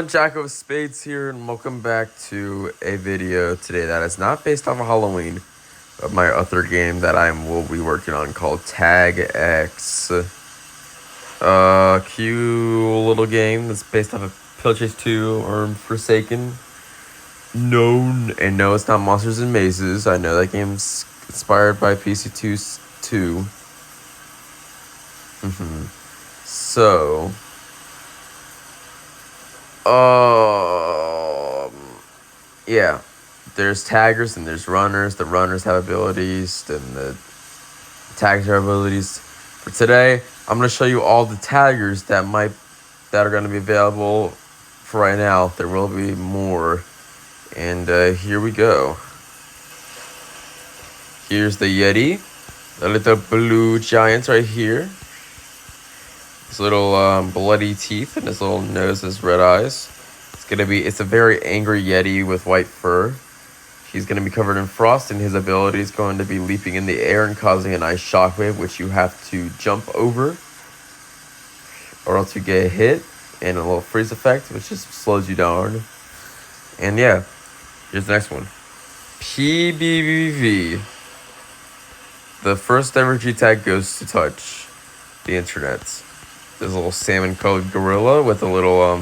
Jack of Spades here, and welcome back to a video today that is not based off of Halloween, but my other game that will be working on called Tag X. Cute little game that's based off of Pillage 2 or Forsaken. No, and no, it's not Monsters and Mazes. I know that game's inspired by PC2 2. So, yeah, there's taggers and there's runners. The runners have abilities, and the taggers have abilities. For today, I'm gonna show you all the taggers that are gonna be available for right now. There will be more, and here we go. Here's the Yeti, the little blue giant right here. His little bloody teeth and his little nose, his red eyes. It's a very angry Yeti with white fur. He's gonna be covered in frost, and his ability is going to be leaping in the air and causing an ice shockwave, which you have to jump over, or else you get hit, and a little freeze effect, which just slows you down. And yeah, here's the next one. PBBV. The first ever G tag goes to touch the internet. There's a little salmon-colored gorilla with a little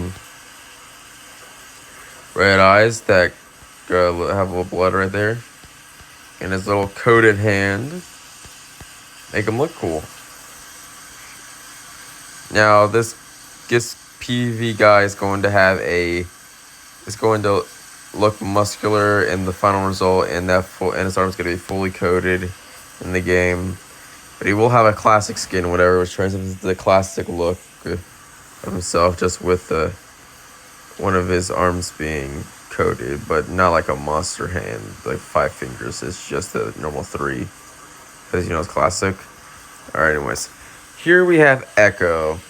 red eyes that have a little blood right there, and his little coated hand make him look cool. Now this PV guy is going to look muscular in the final result, and his arm's going to be fully coated in the game. But he will have a classic skin, whatever, which turns into the classic look of himself, just with one of his arms being coated, but not like a monster hand, like 5 fingers. It's just a normal 3, because it's classic. Alright, anyways. Here we have Echo.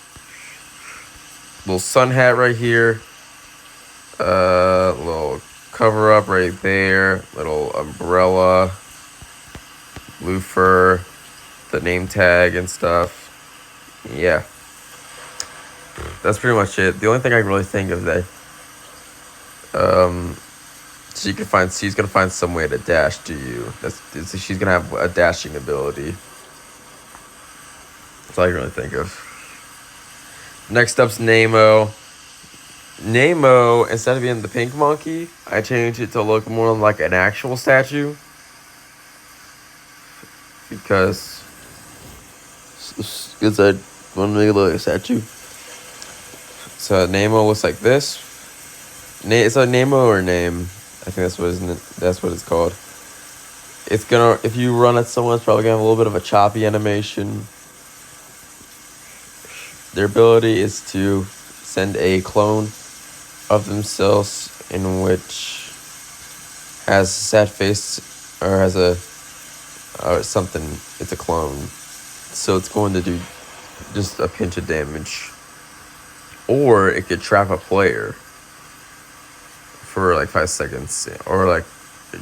Little sun hat right here. Little cover up right there. Little umbrella. Blue fur. The name tag and stuff. Yeah, that's pretty much it. The only thing I can really think of that she's gonna find some way to dash to you. She's gonna have a dashing ability. That's all I can really think of. Next up's Nemo. Nemo, instead of being the pink monkey, I changed it to look more like an actual statue, because I want to make it look like a statue. So Nemo looks like this. It's a Nemo or Name. I think that's what it's called. It's gonna, if you run at someone, it's probably gonna have a little bit of a choppy animation. Their ability is to send a clone of themselves, in which has a sad face or has a something. It's a clone, so it's going to do just a pinch of damage, or it could trap a player for like 5 seconds, or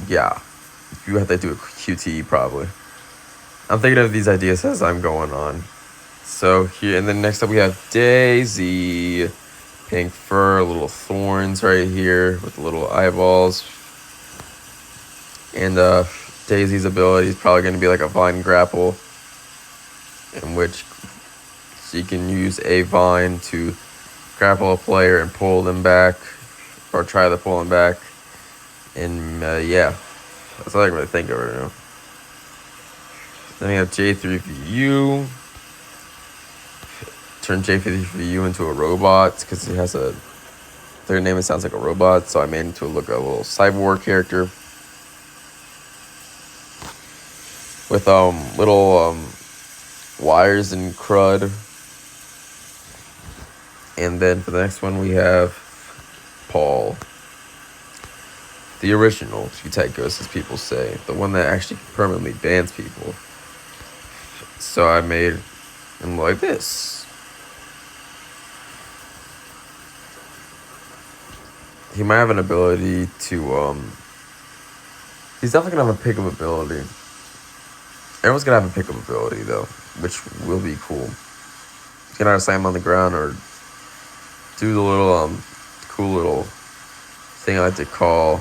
you have to do a QTE probably. I'm thinking of these ideas as I'm going on. So here, and then next up we have Daisy. Pink fur, little thorns right here with little eyeballs. And Daisy's ability is probably going to be like a vine grapple, in which she can use a vine to grapple a player and pull them back, or try to pull them back. And yeah, that's all I can really think of right now. Then we have J3VU. Turn J3VU into a robot, because it has their name, it sounds like a robot, so I made it to look a little cyborg character with little wires and crud. And then for the next one we have Paul, the original G-Tag Ghost, as people say, the one that actually permanently bans people. So I made him like this. He might have an ability to he's definitely gonna have a pickup ability. Everyone's gonna have a pickup ability though, which will be cool. He's gonna slam on the ground, or do the little cool little thing I like to call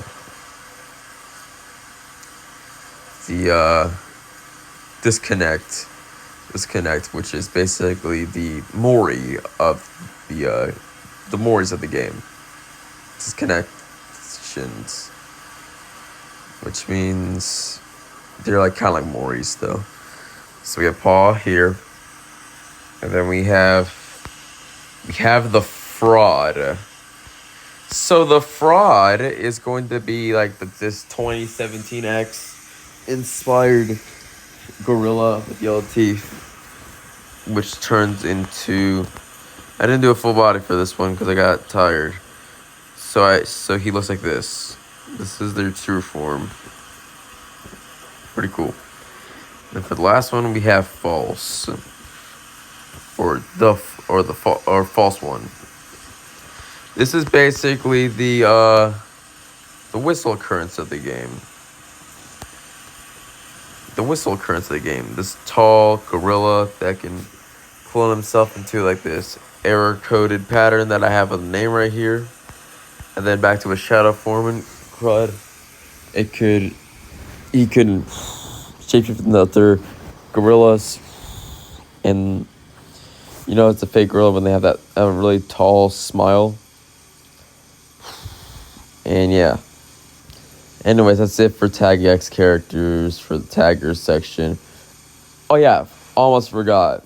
the disconnect, which is basically the Mori of the Moris of the game. Disconnections, which means they're like kind of like Moris though. So we have Paul here, and then we have the fraud. So the fraud is going to be like this 2017X inspired gorilla with yellow teeth, which turns into. I didn't do a full body for this one because I got tired. So he looks like this. This is their true form. Pretty cool. And for the last one, we have false, or false one. This is basically the whistle occurrence of the game. The whistle occurrence of the game. This tall gorilla that can clone himself into like this error-coded pattern that I have a name right here. And then back to a shadow form and crud. He could shapeshift into other gorillas. And it's a fake gorilla when they have that really tall smile. And yeah. Anyways, that's it for Tag X characters for the taggers section. Oh yeah, almost forgot.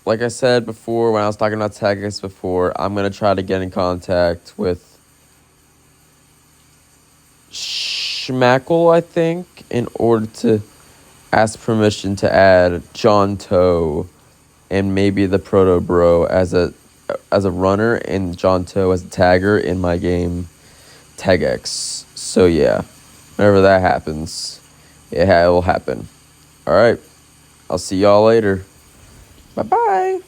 Like I said before, when I was talking about Tag X before, I'm gonna try to get in contact with Schmackle, I think, in order to ask permission to add John Toe and maybe the Proto Bro as a runner and John Toe as a tagger in my game Tag X. So yeah, whenever that happens, it will happen. All right, I'll see y'all later. Bye-bye.